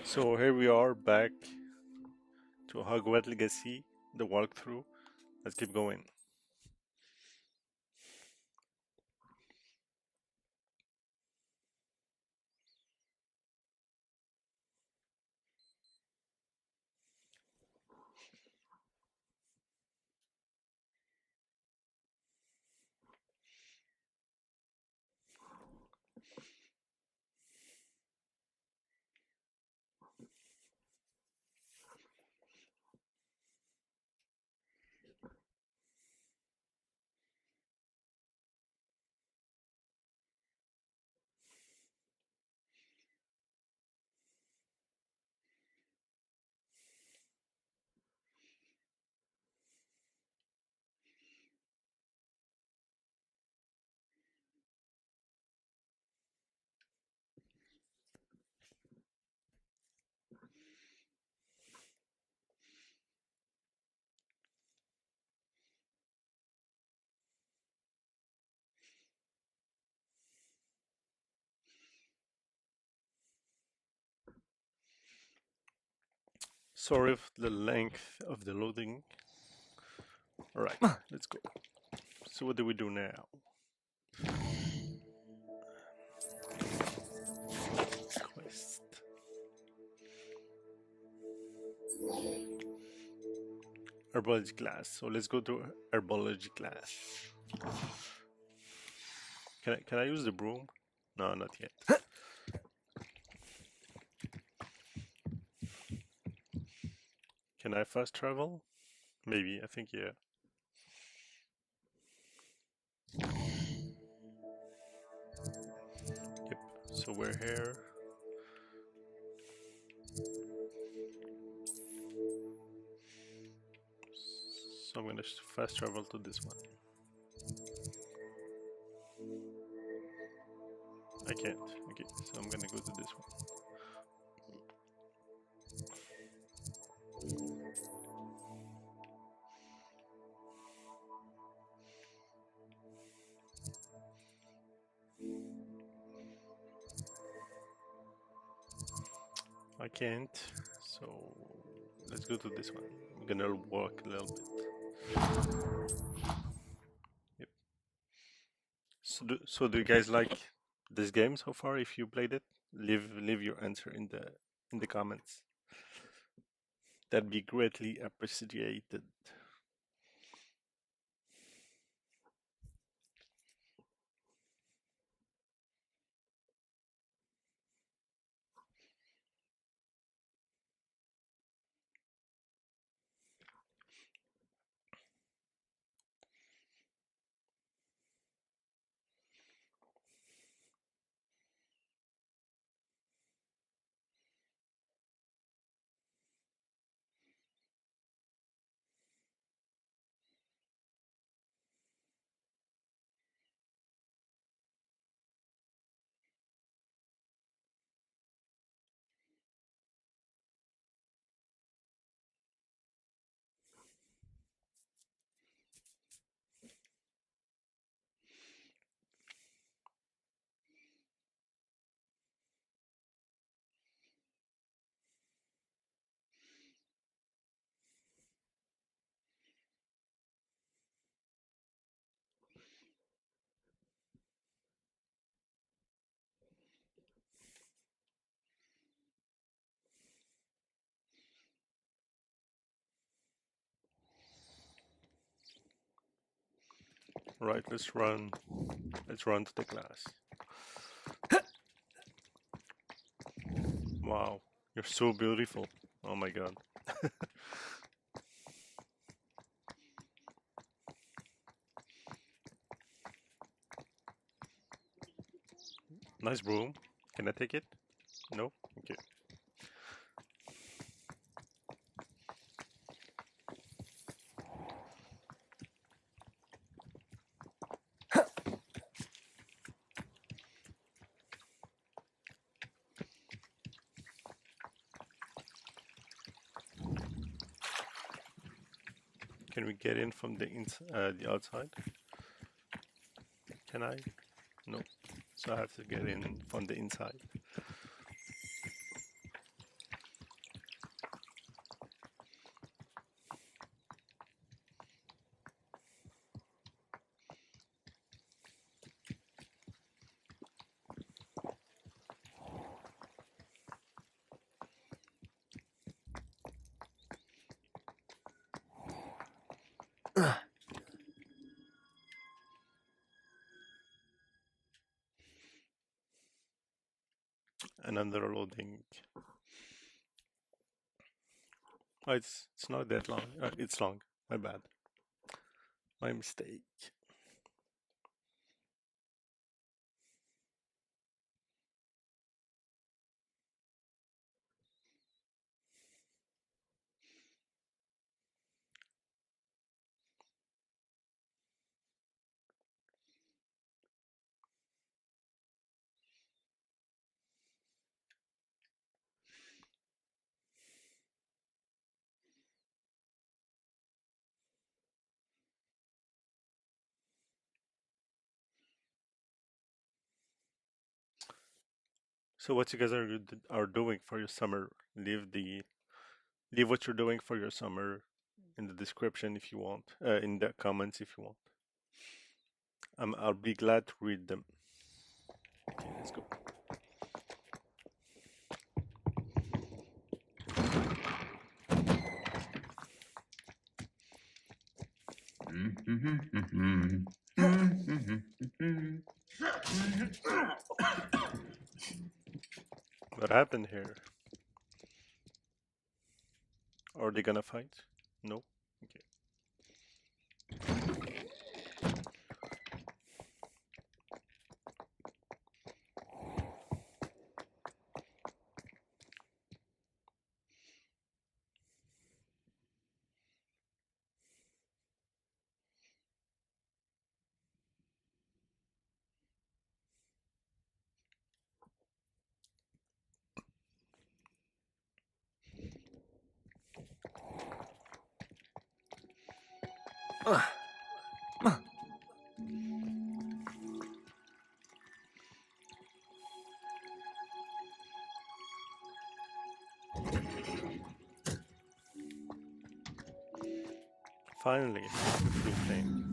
So here we are back to Hogwarts Legacy, the walkthrough. Let's keep going. Sorry for the length of the loading. Alright, let's go. So what do we do now? Quest. Herbology class. So let's go to herbology class. Can I use the broom? No, not yet. Can I fast travel? Maybe, I think yeah. Yep, so we're here. So I'm gonna fast travel to this one. I can't. Okay, so I'm gonna go to this one. I can't, so let's go to this one. I'm gonna walk a little bit. Yep. So do you guys like this game so far? If you played it, leave your answer in the comments. That'd be greatly appreciated. Right, let's run. Let's run to the class. Wow, you're so beautiful. Oh my god. Nice broom. Can I take it? No? Okay. Can we get in from the outside? Can I? No. So I have to get in from the inside. Another loading. Oh, it's not that long. It's long. My bad. My mistake. So what you guys are doing for your summer? Leave what you're doing for your summer in the description if you want. In the comments if you want. I'll be glad to read them. Okay, let's go. What happened here? Are they gonna fight? No? Okay. Finally, blue flame.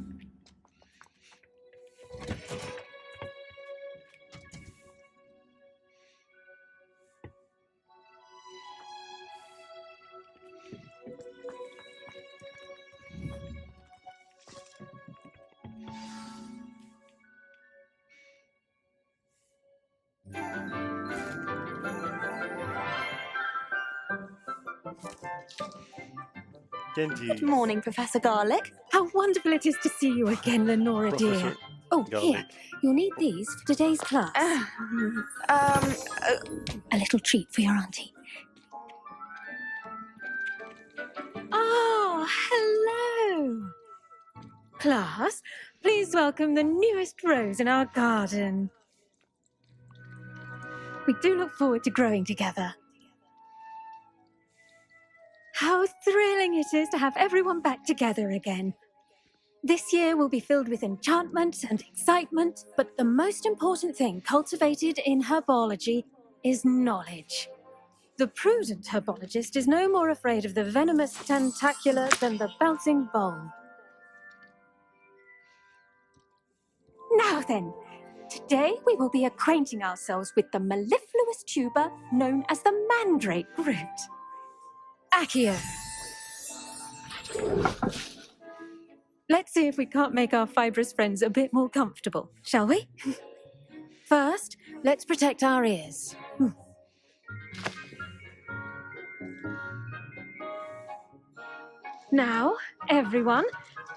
Good morning, Professor Garlic. How wonderful it is to see you again, Lenora dear. Professor Oh, Garlic. here. You'll need these for today's class. A little treat for your auntie. Oh, hello. Class, please welcome the newest rose in our garden. We do look forward to growing together. How thrilling it is to have everyone back together again. This year will be filled with enchantment and excitement, but the most important thing cultivated in herbology is knowledge. The prudent herbologist is no more afraid of the venomous tentacular than the bouncing bulb. Now then, today we will be acquainting ourselves with the mellifluous tuber known as the mandrake root. Accio. Let's see if we can't make our fibrous friends a bit more comfortable, shall we? First, let's protect our ears. Now, everyone,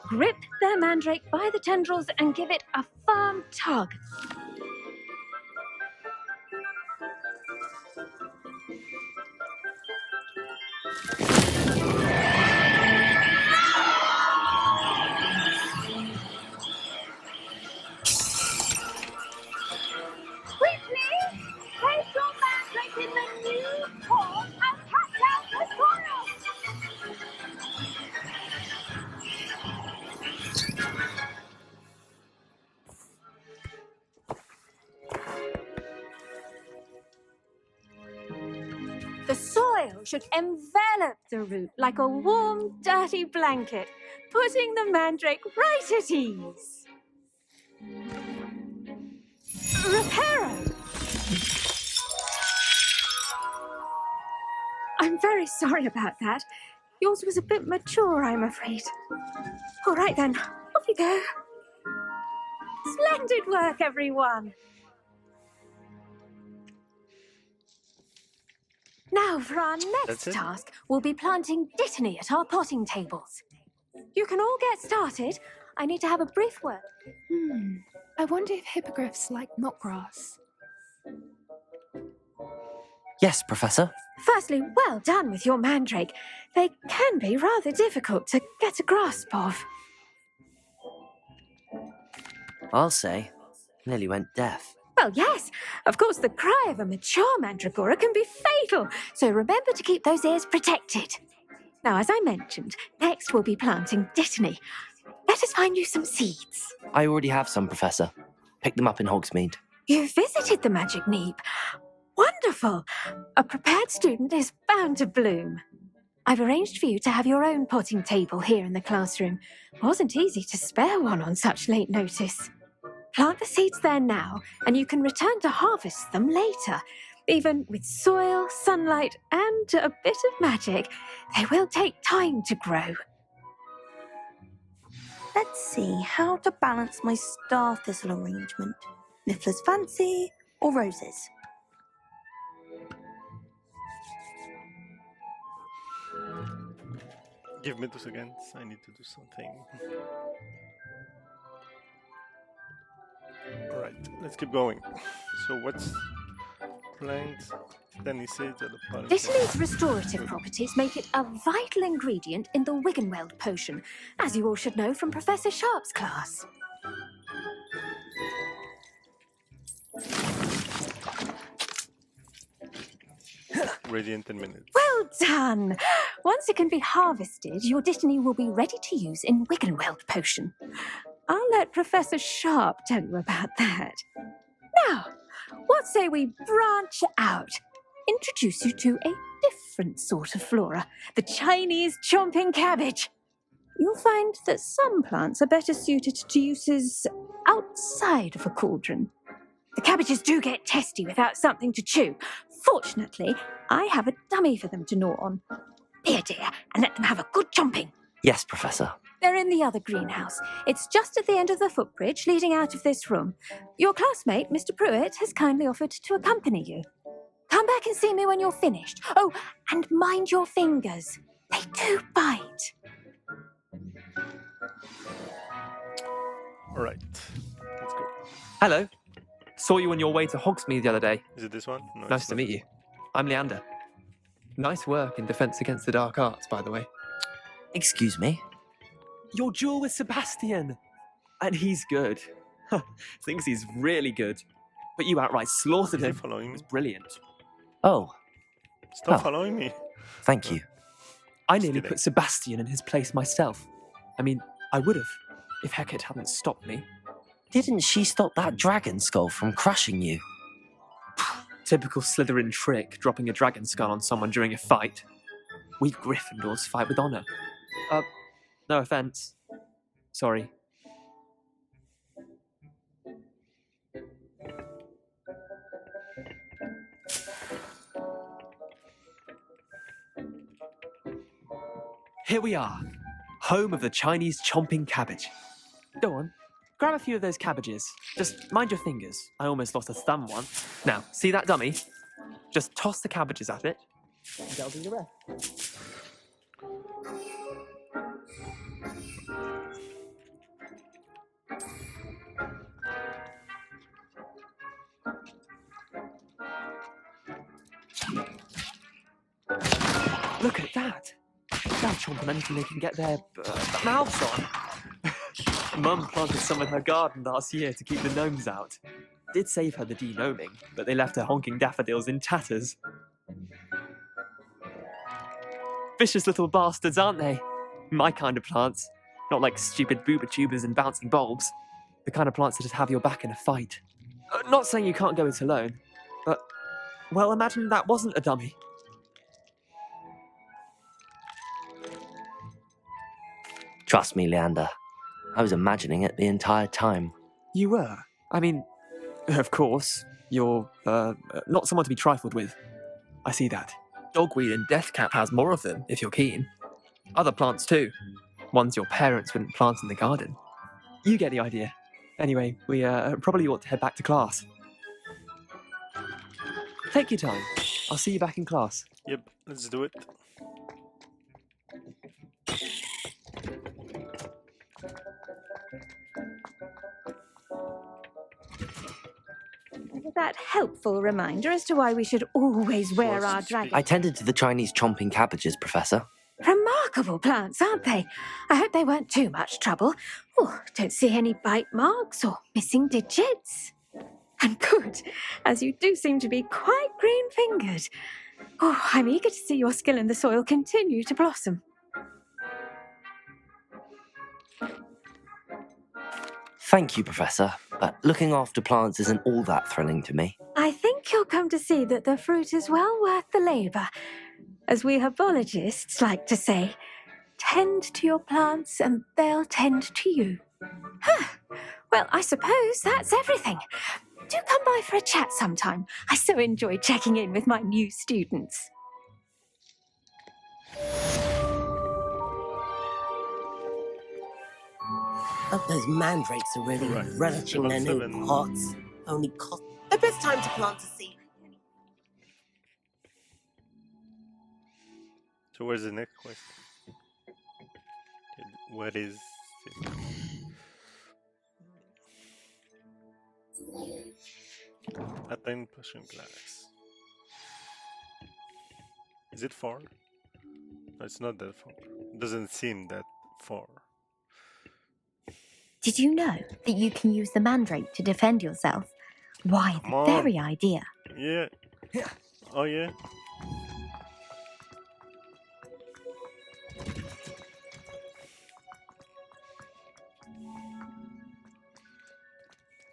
grip their mandrake by the tendrils and give it a firm tug. Quickly, place your mandrake in the new pot and cut out the soil. The soil should envelop the root like a warm, dirty blanket, putting the mandrake right at ease. Reparo! I'm very sorry about that. Yours was a bit mature, I'm afraid. All right then, off you go. Splendid work, everyone. Now for our That's next it? task, we'll be planting dittany at our potting tables. You can all get started. I need to have a brief word. I wonder if hippogriffs like knotgrass. Yes, Professor. Firstly, well done with your mandrake. They can be rather difficult to get a grasp of. I'll say. Nearly went deaf. Well, yes, of course, the cry of a mature mandragora can be fatal, so remember to keep those ears protected. Now, as I mentioned, next we'll be planting dittany. Let us find you some seeds. I already have some, Professor. Picked them up in Hogsmeade. You visited the Magic Neep. Wonderful! A prepared student is bound to bloom. I've arranged for you to have your own potting table here in the classroom. Wasn't easy to spare one on such late notice. Plant the seeds there now, and you can return to harvest them later. Even with soil, sunlight, and a bit of magic, they will take time to grow. Let's see how to balance my star thistle arrangement. Niffler's fancy or roses? Give me 2 seconds. I need to do something. Alright, let's keep going. So what's plants? Then he says that the plant. Dittany's restorative properties make it a vital ingredient in the Wiggenweld potion, as you all should know from Professor Sharp's class. Ready in 10 minutes. Well done! Once it can be harvested, your dittany will be ready to use in Wiggenweld potion. I'll let Professor Sharp tell you about that. Now, what say we branch out? Introduce you to a different sort of flora, the Chinese chomping cabbage. You'll find that some plants are better suited to uses outside of a cauldron. The cabbages do get testy without something to chew. Fortunately, I have a dummy for them to gnaw on. Here, dear, and let them have a good chomping. Yes, Professor. They're in the other greenhouse. It's just at the end of the footbridge leading out of this room. Your classmate, Mr. Pruitt, has kindly offered to accompany you. Come back and see me when you're finished. Oh, and mind your fingers. They do bite. Alright, let's go. Hello. Saw you on your way to Hogsmeade the other day. Is it this one? No, Nice it's to not. meet you. I'm Leander. Nice work in Defense Against the Dark Arts, by the way. Excuse me? Your duel with Sebastian! And he's good. Thinks he's really good. But you outright slaughtered Is he him. following It me? was brilliant. Oh, Stop Oh. following me. thank you. I Just nearly kidding. put Sebastian in his place myself. I mean, I would have, if Hecate hadn't stopped me. Didn't she stop that dragon skull from crushing you? Typical Slytherin trick, dropping a dragon skull on someone during a fight. We Gryffindors fight with honour. No offence. Sorry. Here we are, home of the Chinese chomping cabbage. Go on, grab a few of those cabbages. Just mind your fingers. I almost lost a thumb once. Now, see that dummy? Just toss the cabbages at it, and that'll do the rest. Look at that. They'll chomp on anything they can get their mouths on. Mum planted some in her garden last year to keep the gnomes out. Did save her the de-gnoming, but they left her honking daffodils in tatters. Vicious little bastards, aren't they? My kind of plants. Not like stupid booba tubers and bouncing bulbs. The kind of plants that just have your back in a fight. Not saying you can't go it alone, but, well, imagine that wasn't a dummy. Trust me, Leander. I was imagining it the entire time. You were? I mean, of course, you're, not someone to be trifled with. I see that. Dogweed and deathcap has more of them, if you're keen. Other plants too. ones your parents wouldn't plant in the garden. You get the idea. Anyway, we probably ought to head back to class. Take your time. I'll see you back in class. Yep, let's do it. That helpful reminder as to why we should always wear Was our speak- dragon. I tended to the Chinese chomping cabbages, Professor. Remarkable plants, aren't they? I hope they weren't too much trouble. Oh, don't see any bite marks or missing digits. And good, as you do seem to be quite green-fingered. Oh, I'm eager to see your skill in the soil continue to blossom. Thank you, Professor, but looking after plants isn't all that thrilling to me. I think you'll come to see that the fruit is well worth the labour. As we herbologists like to say, tend to your plants and they'll tend to you. Well, I suppose that's everything. Do come by for a chat sometime. I so enjoy checking in with my new students. Hope those mandrakes are really Right, relishing their level new 7. pots. Only cost the best time to plant a seed. So where's the next quest? What is it? Attain potion glass. Is it far? No, it's not that far. It doesn't seem that far. Did you know that you can use the mandrake to defend yourself? Why, Come the on. very idea. Yeah. Oh yeah.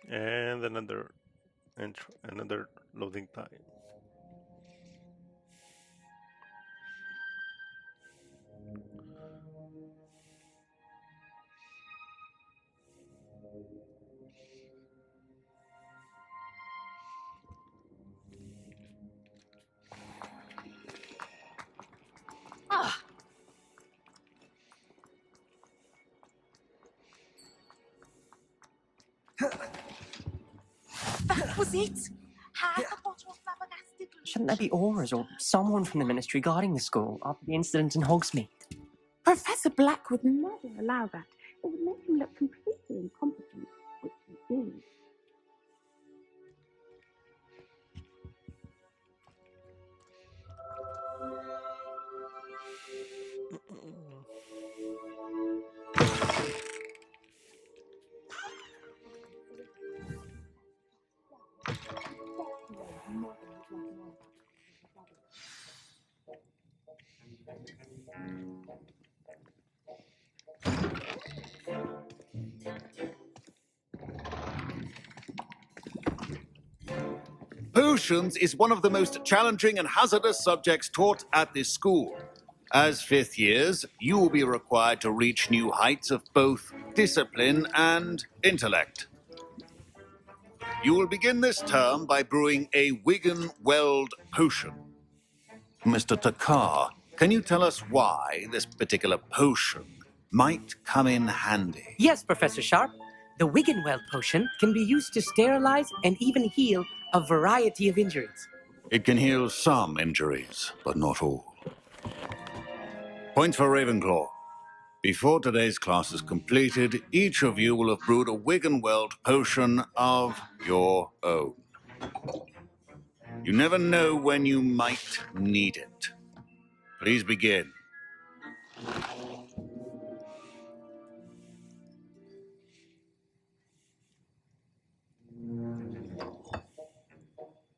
And another loading time. That was it. Had the bottle flabbergasted. Shouldn't there be auras or someone from the ministry guarding the school after the incident in Hogsmeade? Professor Black would never allow that. It would make him look completely incompetent, which he did. Potions is one of the most challenging and hazardous subjects taught at this school. As fifth years, you will be required to reach new heights of both discipline and intellect. You will begin this term by brewing a Wigan Weld potion. Mr. Takar, can you tell us why this particular potion might come in handy? Yes, Professor Sharp. The Wiggenweld potion can be used to sterilize and even heal a variety of injuries. It can heal some injuries, but not all. Point for Ravenclaw. Before today's class is completed, each of you will have brewed a Wiggenweld potion of your own. You never know when you might need it. Please begin.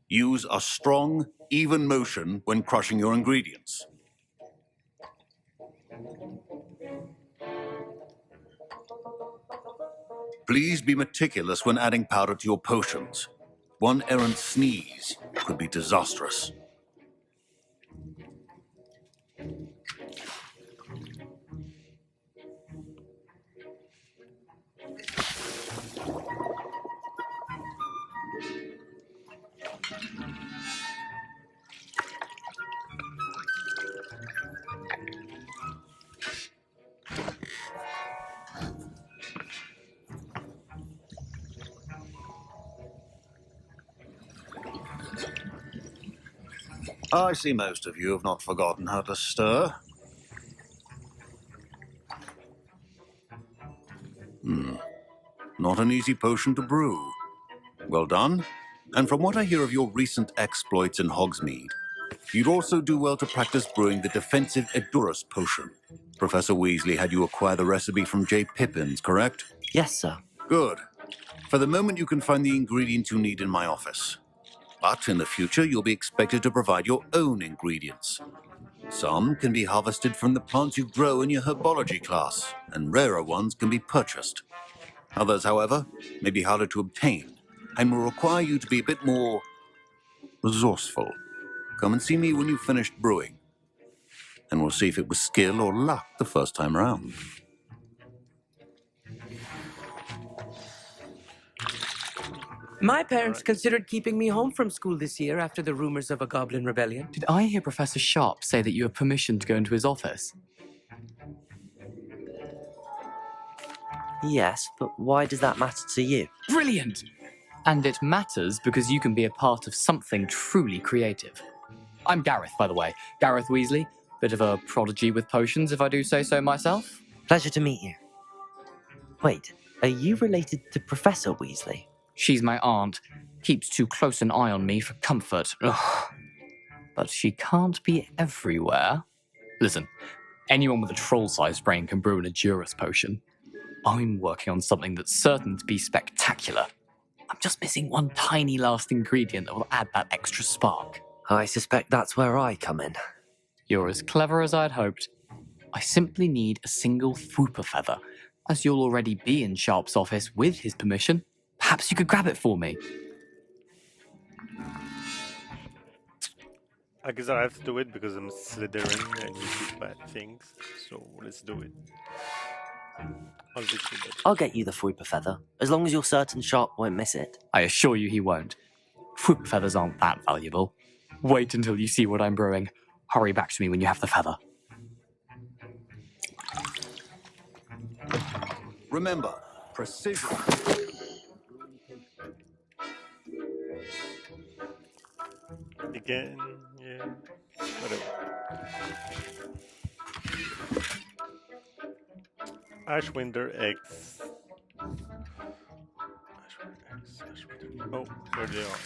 Use a strong, even motion when crushing your ingredients. Please be meticulous when adding powder to your potions. One errant sneeze could be disastrous. I see most of you have not forgotten how to stir. Not an easy potion to brew. Well done. And from what I hear of your recent exploits in Hogsmeade, you'd also do well to practice brewing the defensive Edurus potion. Professor Weasley had you acquire the recipe from J. Pippins, correct? Yes, sir. Good. For the moment, you can find the ingredients you need in my office. But in the future, you'll be expected to provide your own ingredients. Some can be harvested from the plants you grow in your herbology class, and rarer ones can be purchased. Others, however, may be harder to obtain, and will require you to be a bit more resourceful. Come and see me when you've finished brewing, and we'll see if it was skill or luck the first time round. My parents considered keeping me home from school this year after the rumors of a goblin rebellion. Did I hear Professor Sharp say that you have permission to go into his office? Yes, but why does that matter to you? Brilliant! And it matters because you can be a part of something truly creative. I'm Gareth, by the way. Gareth Weasley. Bit of a prodigy with potions, if I do say so myself. Pleasure to meet you. Wait, are you related to Professor Weasley? She's my aunt. Keeps too close an eye on me for comfort. Ugh. But she can't be everywhere. Listen, anyone with a troll-sized brain can brew an Edurus potion. I'm working on something that's certain to be spectacular. I'm just missing one tiny last ingredient that will add that extra spark. I suspect that's where I come in. You're as clever as I'd hoped. I simply need a single Fwooper feather. As you'll already be in Sharp's office with his permission, perhaps you could grab it for me. I guess I have to do it because I'm Slytherin and you do bad things. So let's do it. I'll get you that. I'll get you the Fwooper feather, as long as you're certain Sharp won't miss it. I assure you he won't. Fwooper feathers aren't that valuable. Wait until you see what I'm brewing. Hurry back to me when you have the feather. Remember, precision. Again, yeah. Whatever. Ashwinder eggs. Oh, there they are.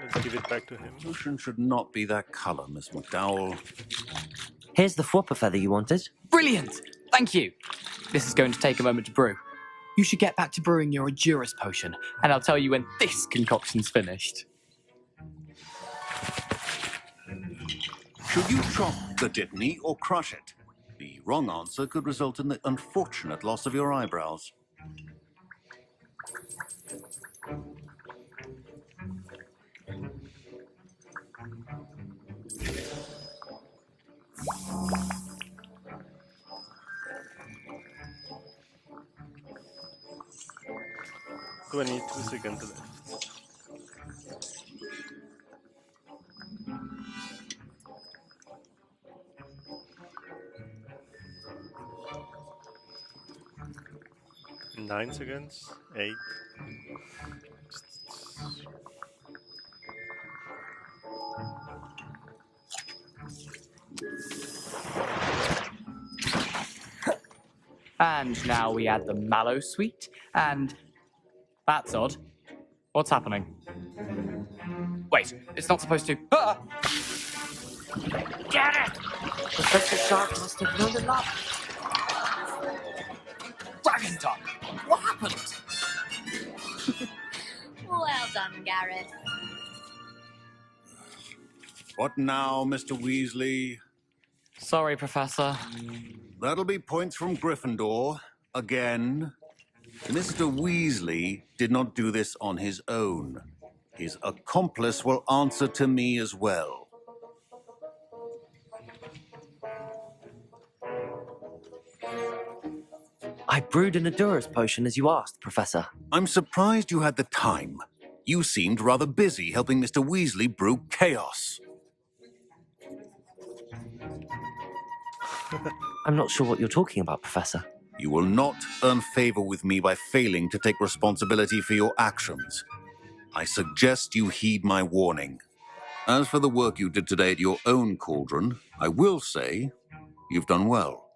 Let's give it back to him. Potion should not be that color, Miss McDowell. Here's the Fwooper feather you wanted. Brilliant! Thank you! This is going to take a moment to brew. You should get back to brewing your Edurus potion, and I'll tell you when this concoction's finished. Should you chop the Dittany or crush it? The wrong answer could result in the unfortunate loss of your eyebrows. Do I need 2 seconds left? Nine seconds? 8? And now we add the mallow sweet, and... That's odd. What's happening? Wait, it's not supposed to... Ah! Get it! Professor Sharp must have learned a lot. Dragon tongue! What happened? Well done, Gareth. What now, Mr. Weasley? Sorry, Professor. That'll be points from Gryffindor. Again. Mr. Weasley did not do this on his own. His accomplice will answer to me as well. I brewed an Edurus potion as you asked, Professor. I'm surprised you had the time. You seemed rather busy helping Mr. Weasley brew chaos. I'm not sure what you're talking about, Professor. You will not earn favor with me by failing to take responsibility for your actions. I suggest you heed my warning. As for the work you did today at your own cauldron, I will say you've done well.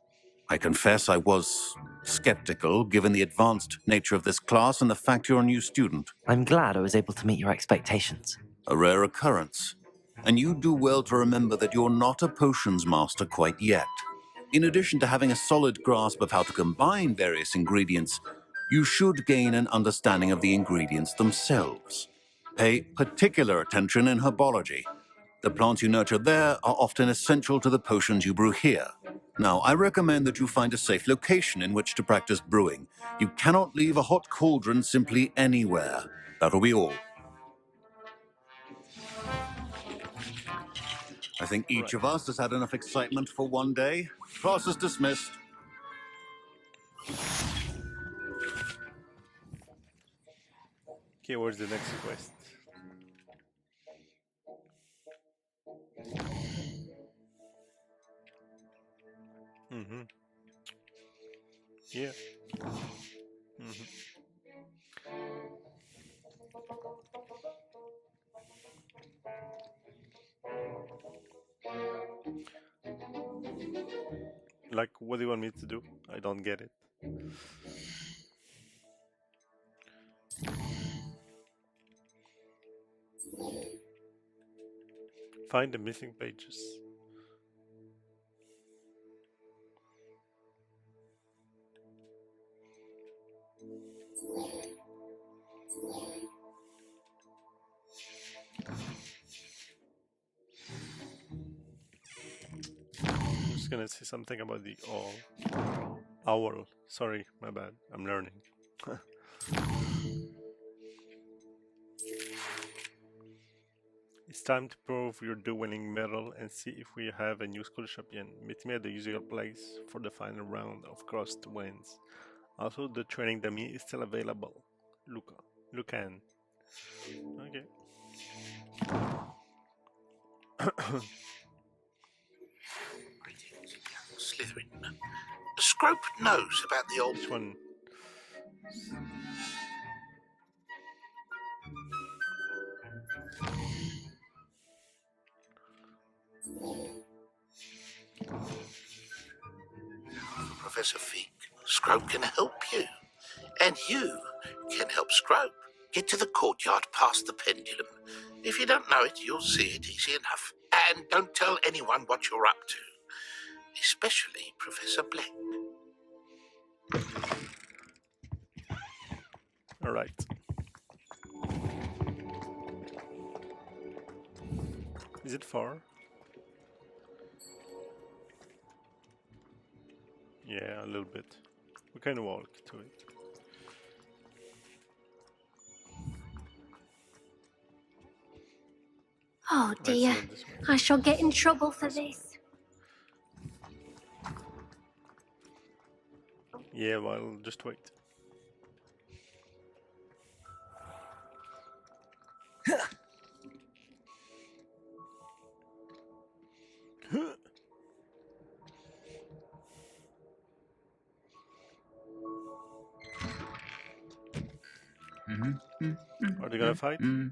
I confess I was skeptical, given the advanced nature of this class and the fact you're a new student. I'm glad I was able to meet your expectations. A rare occurrence. And you do well to remember that you're not a potions master quite yet. In addition to having a solid grasp of how to combine various ingredients, you should gain an understanding of the ingredients themselves. Pay particular attention in herbology. The plants you nurture there are often essential to the potions you brew here. Now, I recommend that you find a safe location in which to practice brewing. You cannot leave a hot cauldron simply anywhere. That'll be all. I think each of us has had enough excitement for one day. Class is dismissed. Okay, where's the next quest? Mm-hmm. Yeah. Mm-hmm. Like, what do you want me to do? I don't get it. Find the missing pages. I'm just gonna say something about the owl. Sorry, my bad. I'm learning. It's time to prove your winning medal and see if we have a new school champion. Meet me at the usual place for the final round of crossed wins. Also, the training dummy is still available. Lucan. Okay. Slytherin. Scrope knows about the old... Which one? Professor Fig, Scrope can help you. And you can help Scrope. Get to the courtyard past the pendulum. If you don't know it, you'll see it easy enough. And don't tell anyone what you're up to. Especially Professor Black. Alright. Is it far? Yeah, a little bit. We can walk to it. Oh dear, I shall get in trouble for this. Yeah, well, just wait. Are they gonna fight? Yeah,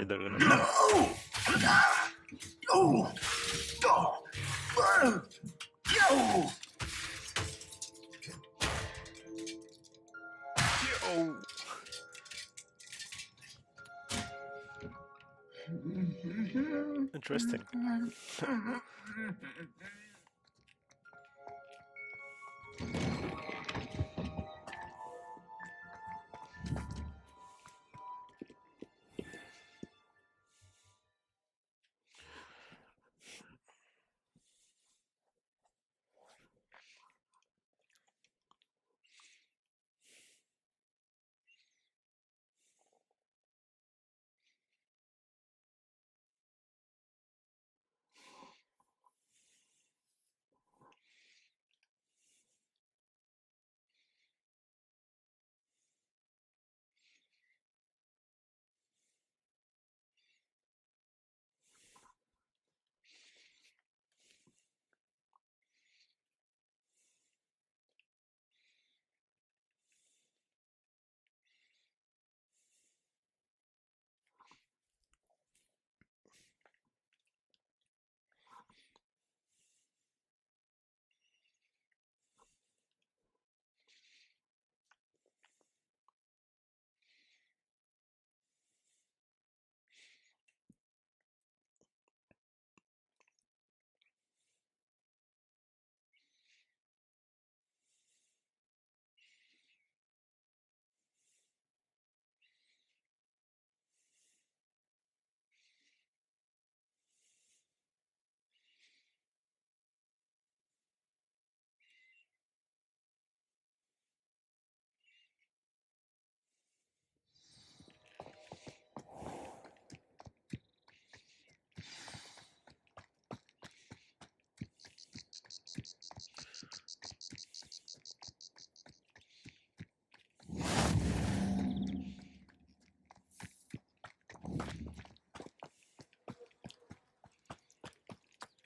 they're gonna fight. No! Oh. Interesting.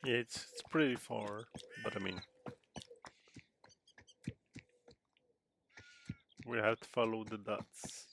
Yeah, it's pretty far, but I mean, we have to follow the dots.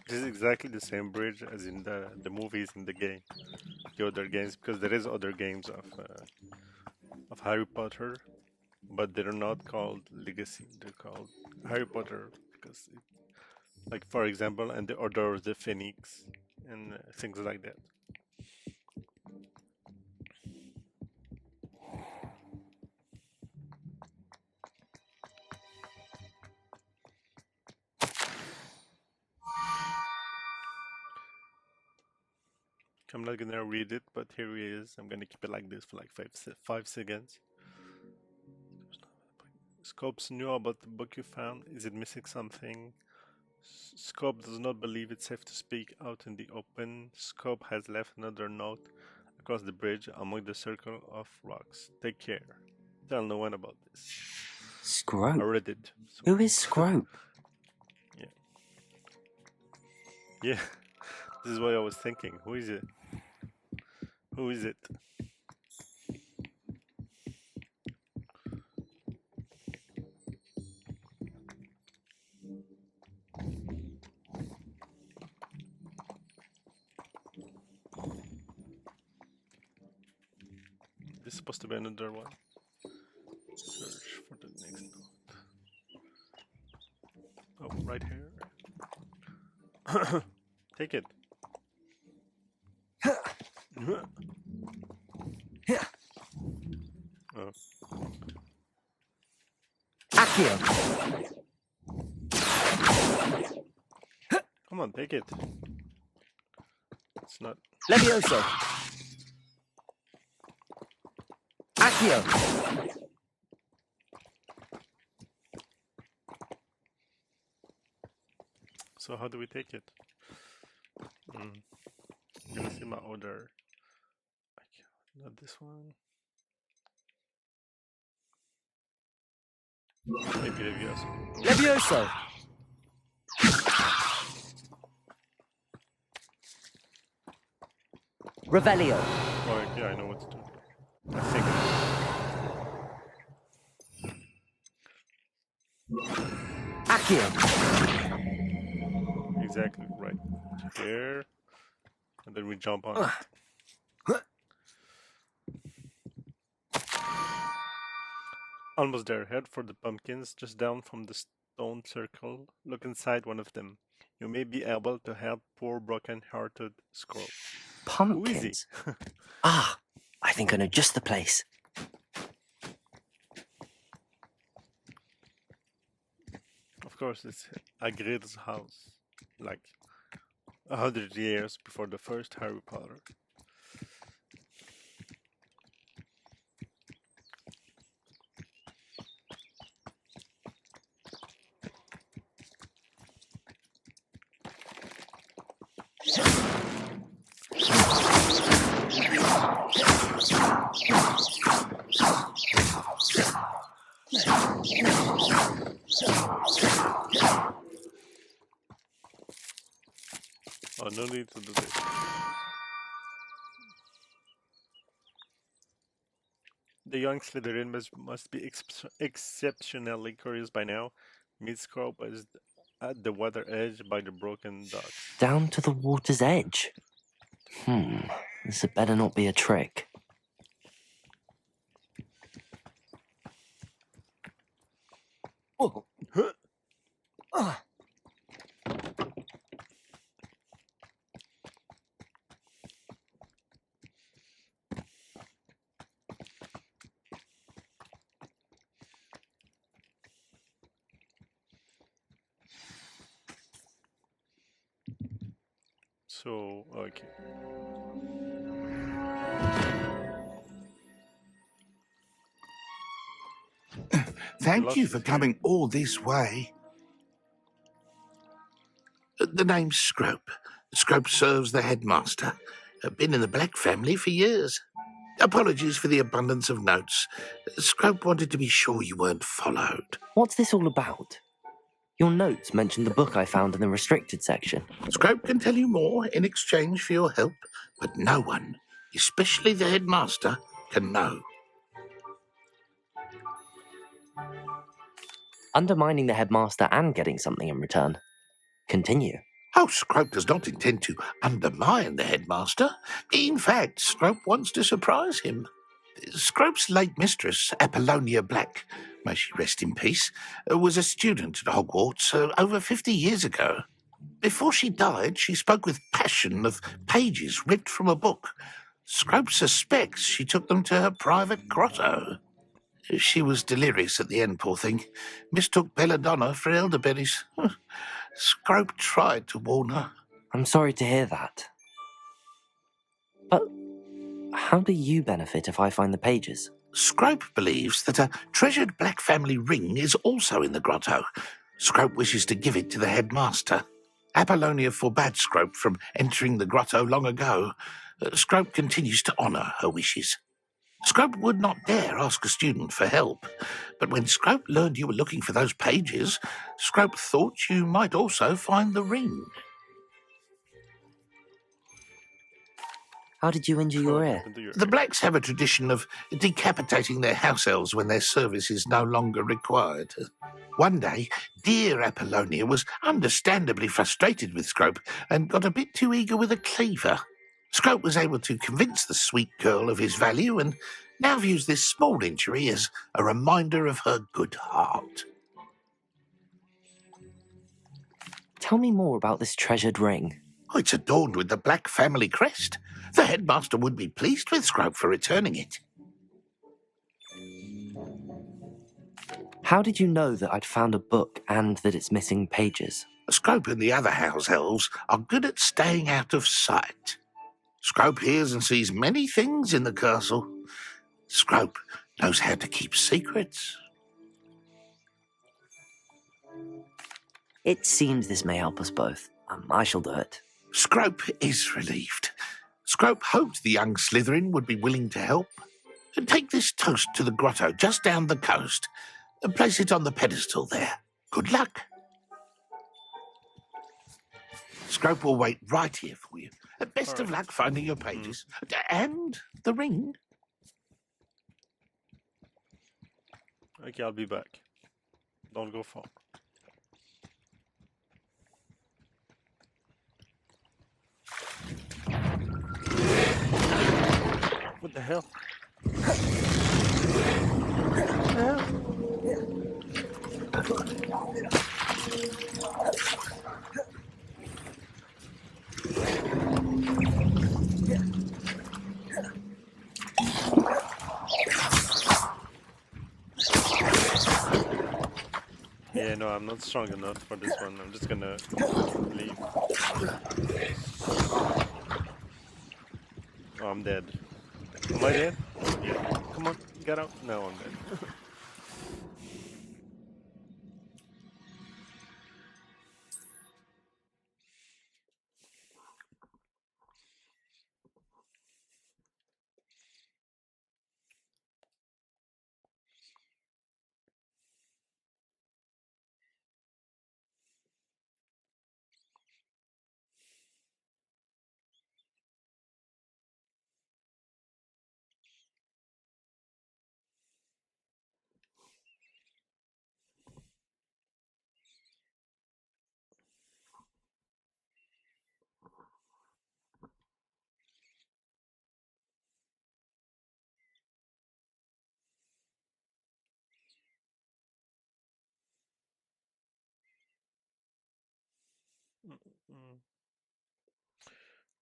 This is exactly the same bridge as in the movies in the game, the other games, because there is other games of Harry Potter, but they're not called Legacy. They're called Harry Potter because, like for example, and the Order of the Phoenix and things like that. I'm not gonna read it, but here he is. I'm gonna keep it like this for like 5 seconds. Scopes knew about the book you found. Is it missing something? Scope does not believe it's safe to speak out in the open. Scope has left another note across the bridge among the circle of rocks. Take care. Tell no one about this. Scrope? I read it. So. Who is Scrope? Yeah. Yeah. This is what I was thinking. Who is it? Who is it? This is supposed to be another one. Search for the next note. Oh, right here. Take it. Oh. Accio! Come on, take it. It's not. Levioso! Accio! So how do we take it? I'm gonna see my order. Not this one. Maybe Levioso. Levioso! Revelio. Oh, yeah, I know what to do. I think. Accio. Exactly right. Here. And then we jump on it. Almost there. Head for the pumpkins, just down from the stone circle. Look inside one of them. You may be able to help poor broken-hearted Scroll. Pumpkins? Who is he? Ah, I think I know just the place. Of course, it's Hagrid's house. Like 100 years before the first Harry Potter. Oh, no need to do this. The young Slytherin must be exceptionally curious by now. Meet Scrope is at the water edge by the broken docks. Down to the water's edge? This had better not be a trick. Oh. So, okay. Thank you lost for it. coming all this way. The name's Scrope. Scrope serves the headmaster. Been in the Black family for years. Apologies for the abundance of notes. Scrope wanted to be sure you weren't followed. What's this all about? Your notes mentioned the book I found in the restricted section. Scrope can tell you more in exchange for your help, but no one, especially the headmaster, can know. Undermining the headmaster and getting something in return. Continue. Oh, Scrope does not intend to undermine the headmaster. In fact, Scrope wants to surprise him. Scrope's late mistress, Apollonia Black, may she rest in peace, was a student at Hogwarts over 50 years ago. Before she died, she spoke with passion of pages ripped from a book. Scrope suspects she took them to her private grotto. She was delirious at the end, poor thing. Mistook belladonna for elderberries. Scrope tried to warn her. I'm sorry to hear that. But how do you benefit if I find the pages? Scrope believes that a treasured Black family ring is also in the grotto. Scrope wishes to give it to the headmaster. Apollonia forbade Scrope from entering the grotto long ago. Scrope continues to honour her wishes. Scrope would not dare ask a student for help, but when Scrope learned you were looking for those pages, Scrope thought you might also find the ring. How did you injure your ear? The Blacks have a tradition of decapitating their house elves when their service is no longer required. One day, dear Apollonia was understandably frustrated with Scrope and got a bit too eager with a cleaver. Scrope was able to convince the sweet girl of his value and now views this small injury as a reminder of her good heart. Tell me more about this treasured ring. Oh, it's adorned with the Black family crest. The headmaster would be pleased with Scrope for returning it. How did you know that I'd found a book and that it's missing pages? Scrope and the other house elves are good at staying out of sight. Scrope hears and sees many things in the castle. Scrope knows how to keep secrets. It seems this may help us both. I shall do it. Scrope is relieved. Scrope hoped the young Slytherin would be willing to help. Take this toast to the grotto just down the coast and place it on the pedestal there. Good luck. Scrope will wait right here for you. Best of luck finding your pages. And the ring. Okay, I'll be back. Don't go far. What the hell? Yeah, no, I'm not strong enough for this one. I'm just gonna leave. Oh, I'm dead. Am I dead? Yeah. Come on, get out. No, I'm dead.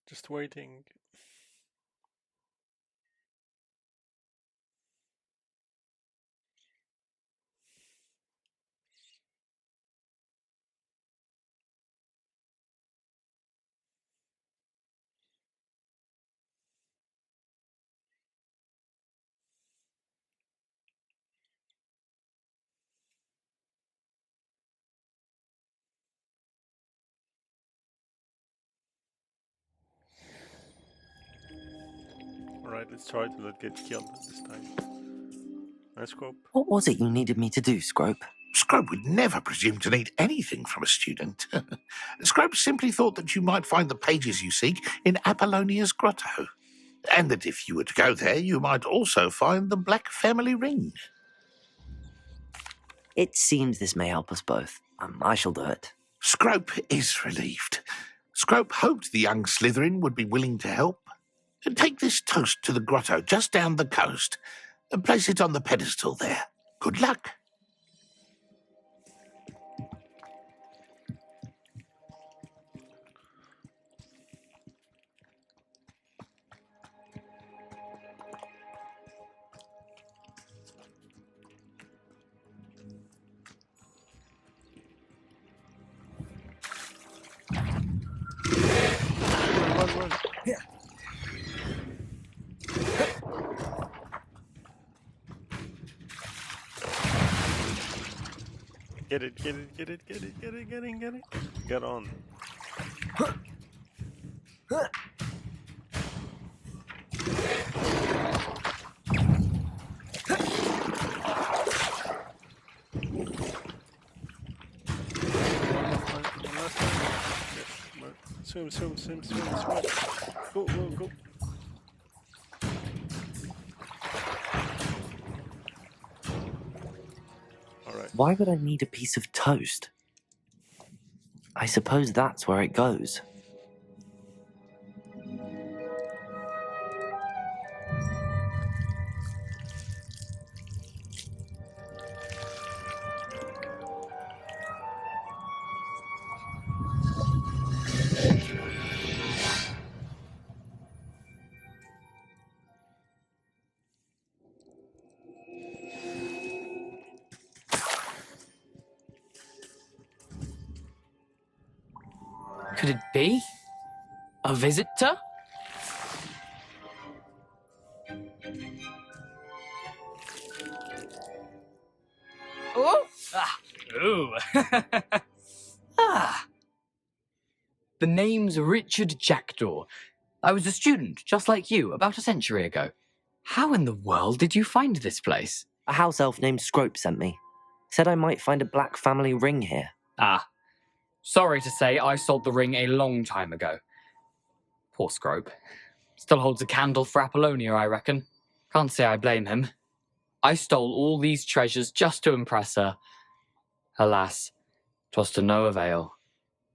Just waiting. Alright, let's try to not get killed this time. Let's go. What was it you needed me to do, Scrope? Scrope would never presume to need anything from a student. Scrope simply thought that you might find the pages you seek in Apollonia's grotto, and that if you were to go there, you might also find the Black family ring. It seems this may help us both. I shall do it. Scrope is relieved. Scrope hoped the young Slytherin would be willing to help. Take this toast to the grotto just down the coast and place it on the pedestal there. Good luck. Run. Get it. Get on. Swim. Go. Alright. Why would I need a piece of toast? I suppose that's where it goes. Could it be? A visitor? Oh! Ooh. The name's Richard Jackdaw. I was a student, just like you, about a century ago. How in the world did you find this place? A house elf named Scrope sent me. Said I might find a Black family ring here. Ah. Sorry to say, I sold the ring a long time ago. Poor Scrope. Still holds a candle for Apollonia, I reckon. Can't say I blame him. I stole all these treasures just to impress her. Alas, 'twas to no avail.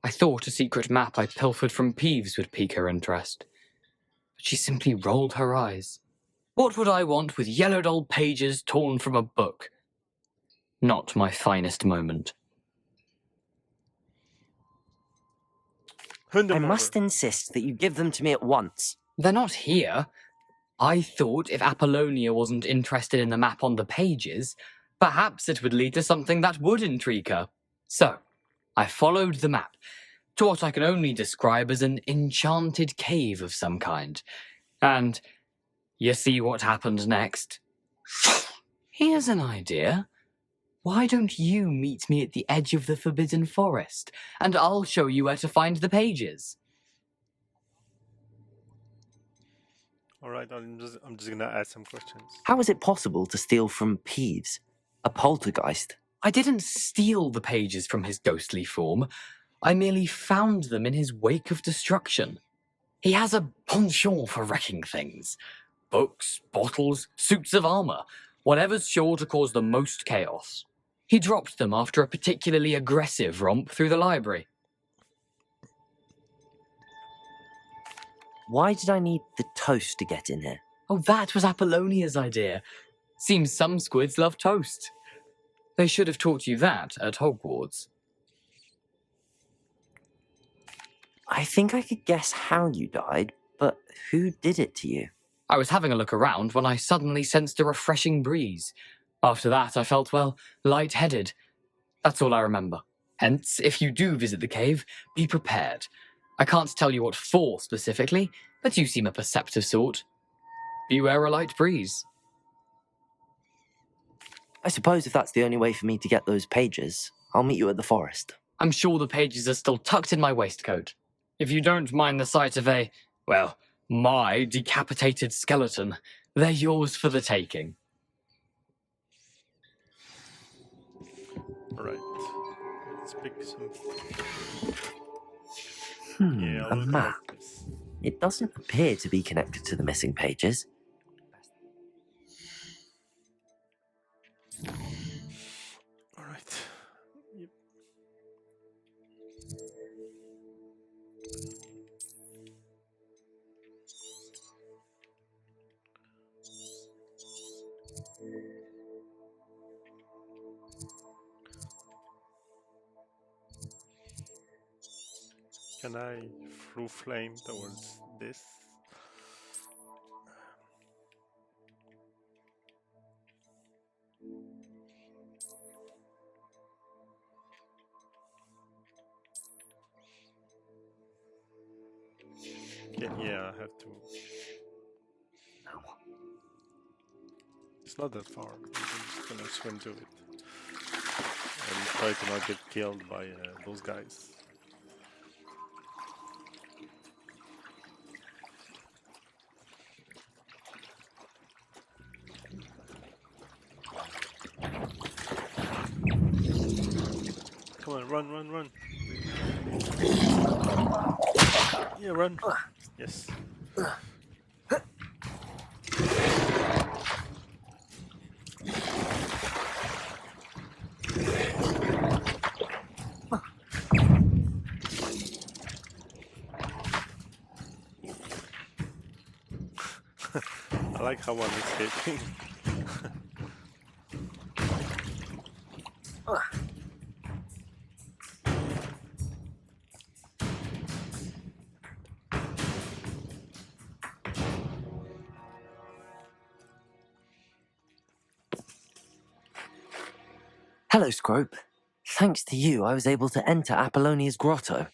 I thought a secret map I pilfered from Peeves would pique her interest. But she simply rolled her eyes. What would I want with yellowed old pages torn from a book? Not my finest moment. I must insist that you give them to me at once. They're not here. I thought if Apollonia wasn't interested in the map on the pages, perhaps it would lead to something that would intrigue her. So, I followed the map to what I can only describe as an enchanted cave of some kind. And you see what happened next? Here's an idea. Why don't you meet me at the edge of the Forbidden Forest, and I'll show you where to find the pages? Alright, I'm just gonna ask some questions. How is it possible to steal from Peeves? A poltergeist? I didn't steal the pages from his ghostly form. I merely found them in his wake of destruction. He has a penchant for wrecking things. Books, bottles, suits of armor, whatever's sure to cause the most chaos. He dropped them after a particularly aggressive romp through the library. Why did I need the toast to get in here? Oh, that was Apollonia's idea. Seems some squids love toast. They should have taught you that at Hogwarts. I think I could guess how you died, but who did it to you? I was having a look around when I suddenly sensed a refreshing breeze. After that, I felt, well, lightheaded. That's all I remember. Hence, if you do visit the cave, be prepared. I can't tell you what for specifically, but you seem a perceptive sort. Beware a light breeze. I suppose if that's the only way for me to get those pages, I'll meet you at the forest. I'm sure the pages are still tucked in my waistcoat. If you don't mind the sight of a, well, My decapitated skeleton. They're yours for the taking. Right. Let's pick some. Yeah, A looking like map. this. It doesn't appear to be connected to the missing pages. All right. Yep. Can I throw flame towards this? Okay, yeah, I have to. It's not that far. I'm just gonna swim to it and try to not get killed by those guys. Come on, run, run, run. Yeah, run. Yes. I like how I'm escaping. Hello, Scrope. Thanks to you, I was able to enter Apollonia's grotto.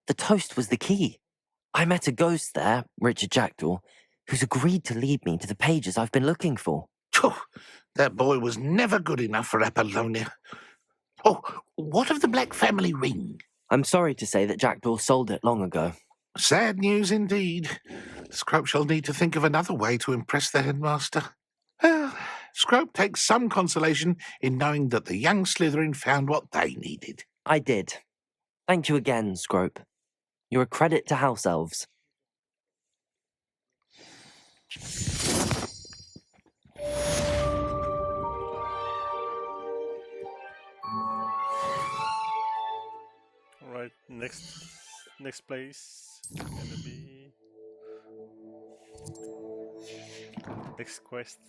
The toast was the key. I met a ghost there, Richard Jackdaw, who's agreed to lead me to the pages I've been looking for. Phew, that boy was never good enough for Apollonia. Oh, what of the Black family ring? I'm sorry to say that Jackdaw sold it long ago. Sad news indeed. Scrope shall need to think of another way to impress the headmaster. Well, Scrope takes some consolation in knowing that the young Slytherin found what they needed. I did. Thank you again, Scrope. You're a credit to House Elves. Alright, next place is gonna be next quest.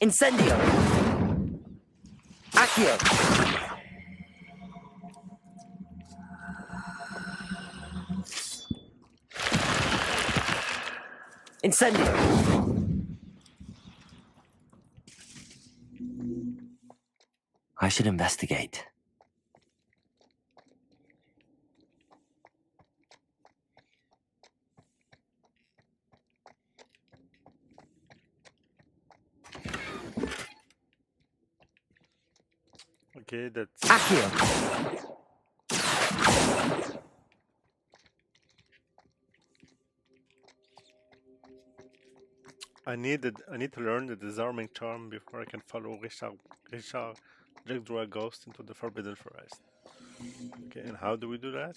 Incendio! Accio! Incendio! I should investigate. Okay, that's Accio! I need to learn the disarming charm before I can follow Richard Jackdaw Ghost into the Forbidden Forest. Okay, and how do we do that?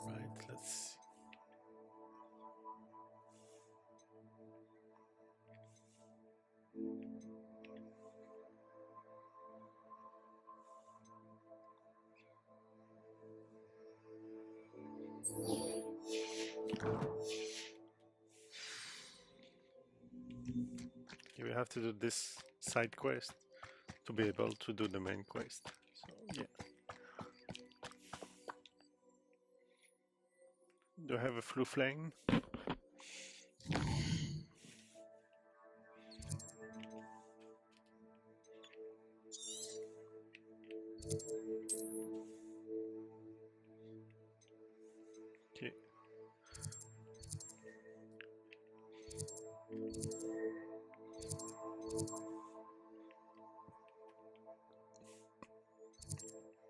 Right, let's see. We have to do this side quest to be able to do the main quest. So yeah. Do I have a flu flame? Okay.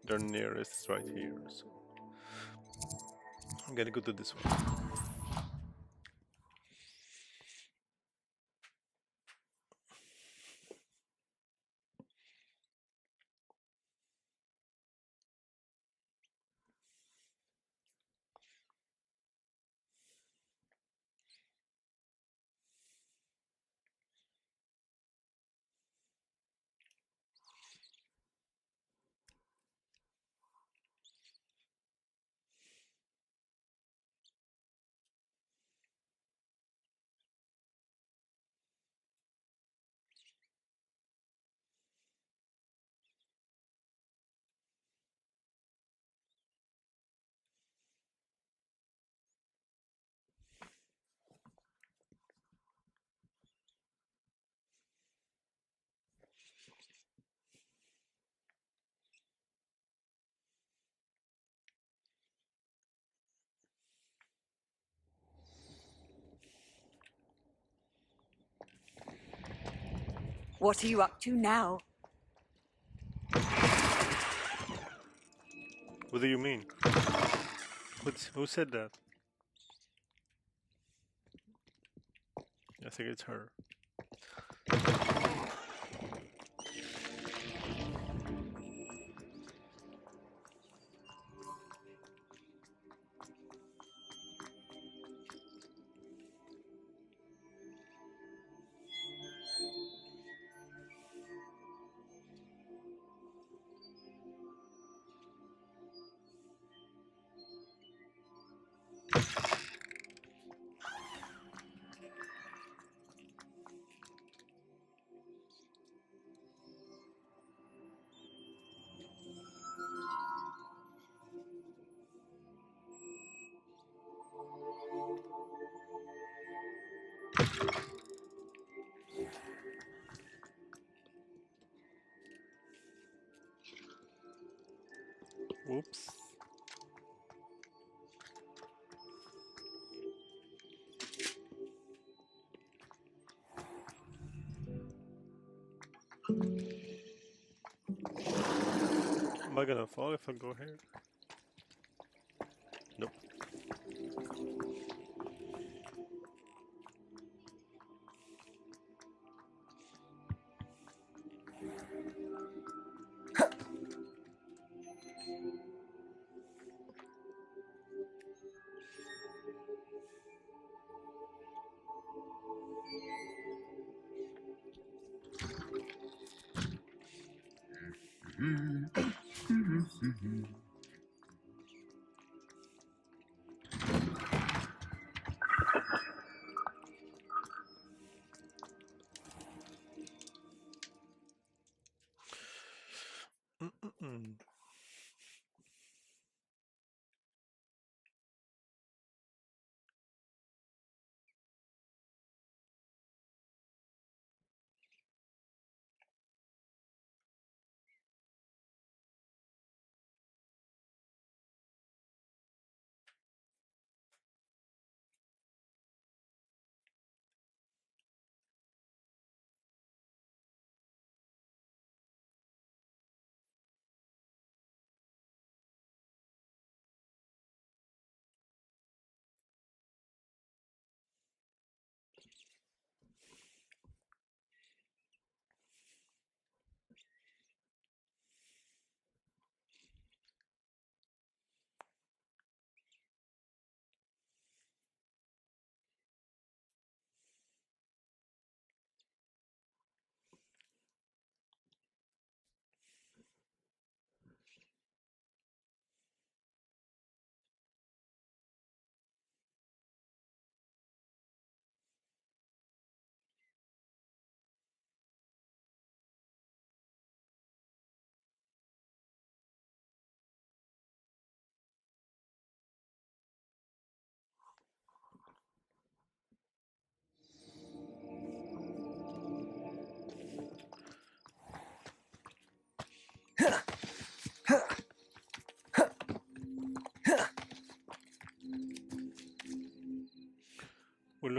Their nearest is right here, so I'm gonna go to this one. What are you up to now? What do you mean? Who said that? I think it's her. Whoops. Am I gonna fall if I go here? Nope. Mm-mm-mm.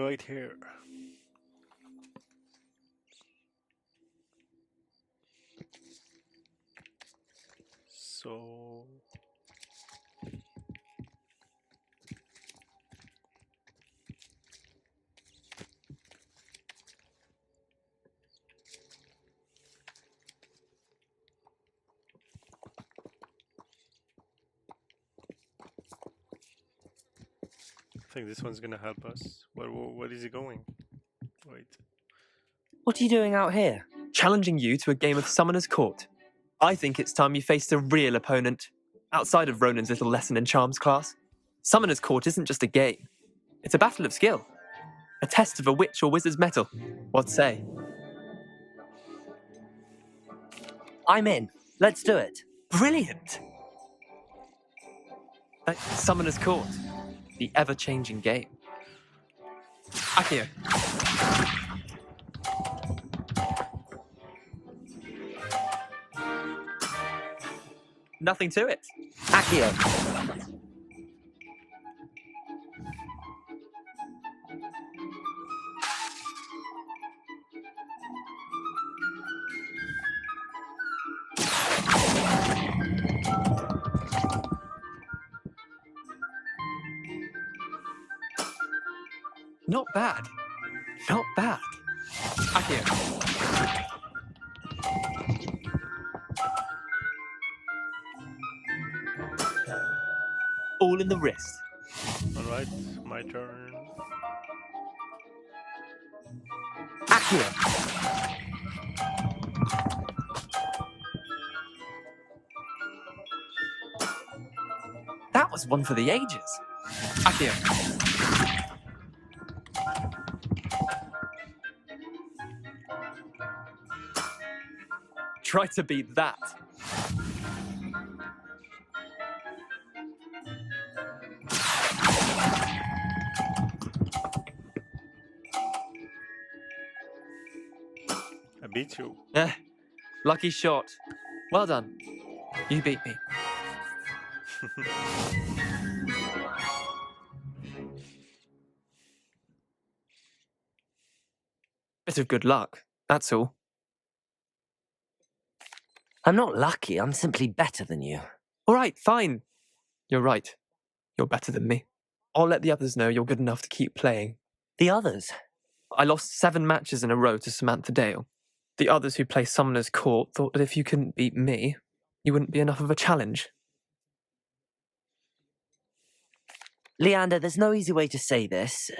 right here. So I think this one's gonna help us. What is he going? Wait. What are you doing out here? Challenging you to a game of Summoner's Court. I think it's time you faced a real opponent, outside of Ronan's little lesson in charms class. Summoner's Court isn't just a game. It's a battle of skill. A test of a witch or wizard's mettle. What say? I'm in. Let's do it. Brilliant! Summoner's Court. The ever-changing game. Akio. Nothing to it. Akio. Not bad. Not bad. Akio. All in the wrist. Alright, my turn. Akio. That was one for the ages. Akio. Try to beat that. I beat you. Lucky shot. Well done. You beat me. Bit of good luck, that's all. I'm not lucky, I'm simply better than you. All right, fine. You're right. You're better than me. I'll let the others know you're good enough to keep playing. The others? I lost 7 matches in a row to Samantha Dale. The others who play Summoner's Court thought that if you couldn't beat me, you wouldn't be enough of a challenge. Leander, there's no easy way to say this.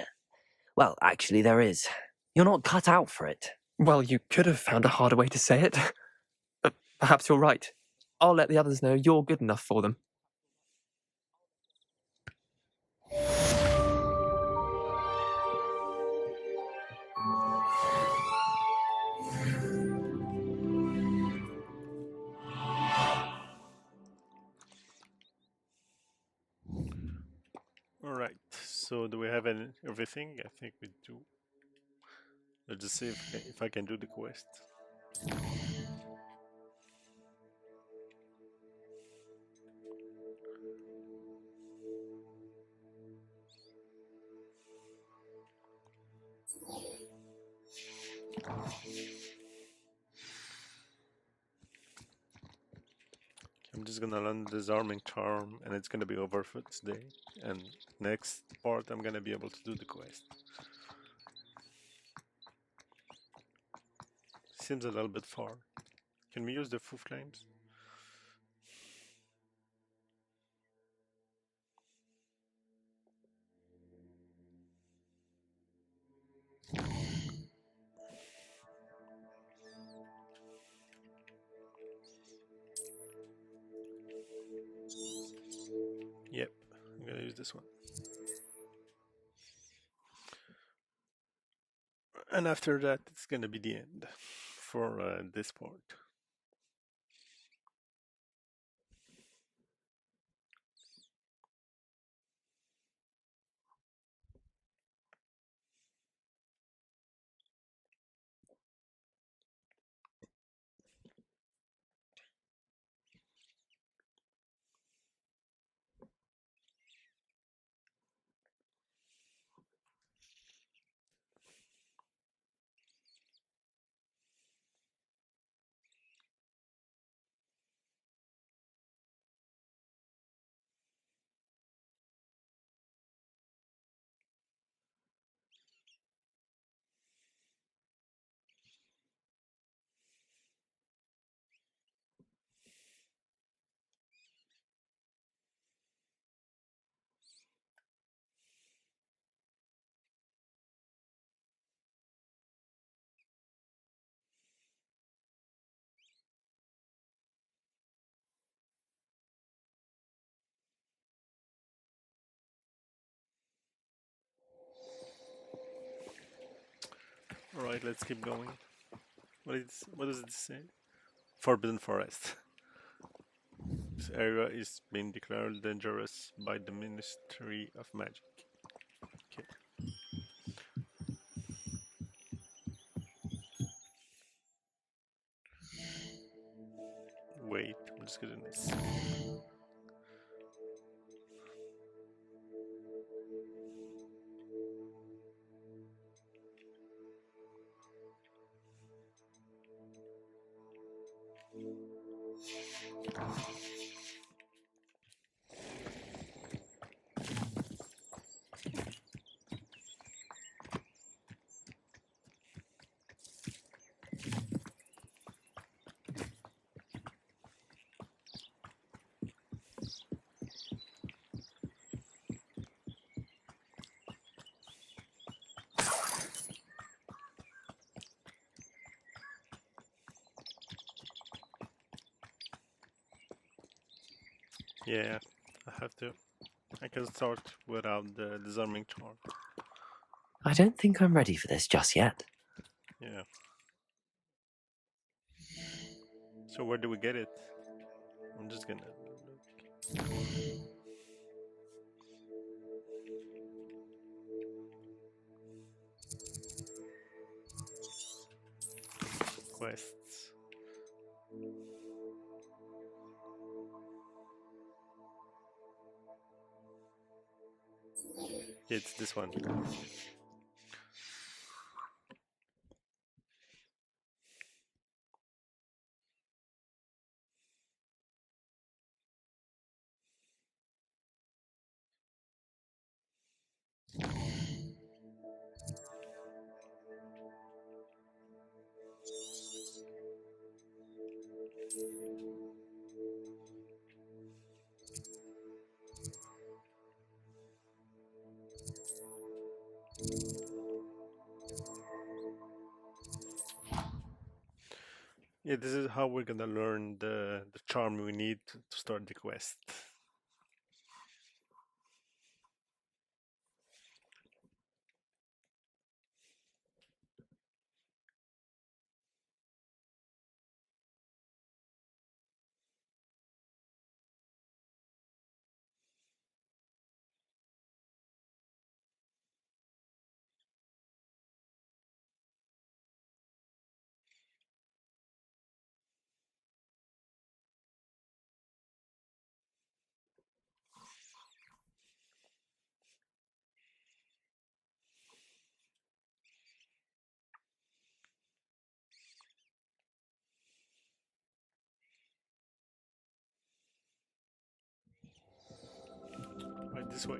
Well, actually, there is. You're not cut out for it. Well, you could have found a harder way to say it. But perhaps you're right. I'll let the others know you're good enough for them. Alright, so do we have everything? I think we do. Let's just see if I can do the quest. I'm just gonna learn Disarming Charm, and it's gonna be over for today. And next part, I'm gonna be able to do the quest. Seems a little bit far. Can we use the Foo Flames? Yep, I'm gonna use this one. And after that, it's gonna be the end for this part. Alright, let's keep going. What does it say? Forbidden Forest. This area is being declared dangerous by the Ministry of Magic. Okay. Wait, I'm just gonna see. Yeah, I have to. I can start without the disarming charm. I don't think I'm ready for this just yet. Yeah. So where do we get it? I'm just gonna look. Quests. It's this one. Yeah, this is how we're gonna learn the charm we need to start the quest. Right, this way.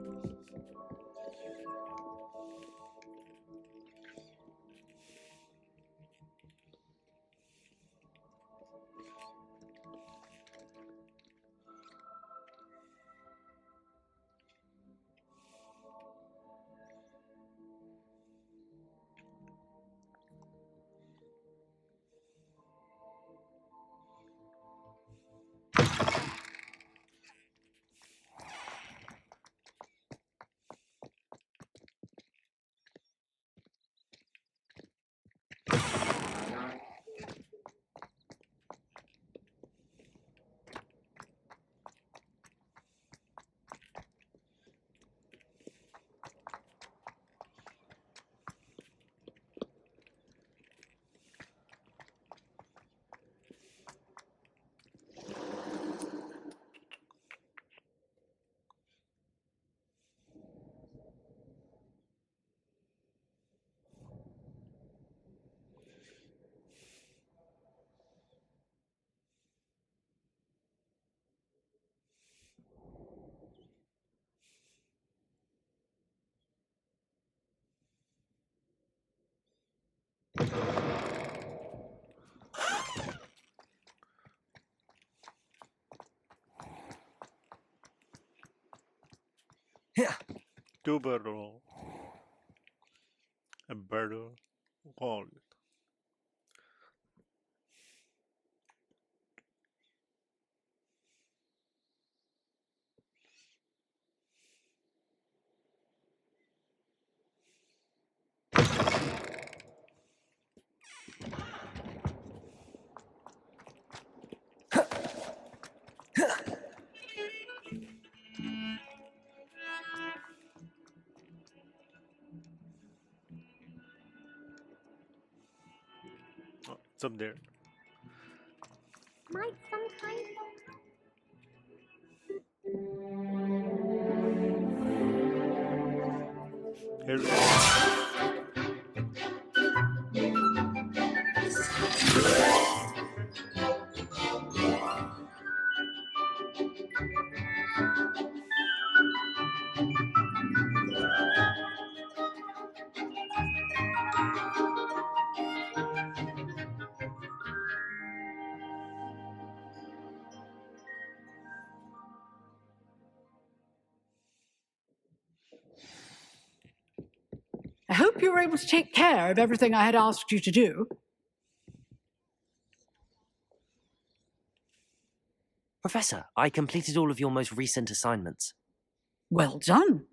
Yeah. Tuberol. A barrel wall. What's up there? Might sometimes. Here we go. I hope you were able to take care of everything I had asked you to do. Professor, I completed all of your most recent assignments. Well done.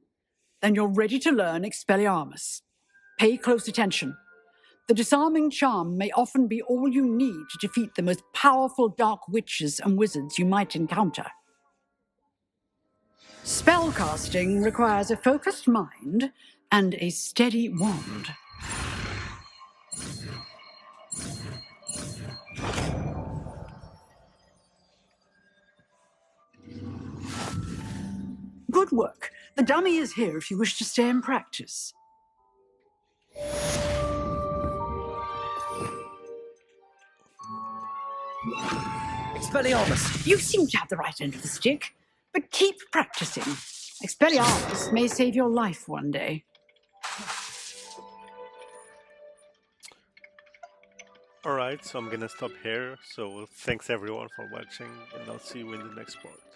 Then you're ready to learn Expelliarmus. Pay close attention. The disarming charm may often be all you need to defeat the most powerful dark witches and wizards you might encounter. Spellcasting requires a focused mind and a steady wand. Good work. The dummy is here if you wish to stay and practice. Expelliarmus, you seem to have the right end of the stick, but keep practicing. Expelliarmus may save your life one day. Alright, so I'm gonna stop here. So thanks everyone for watching, and I'll see you in the next part.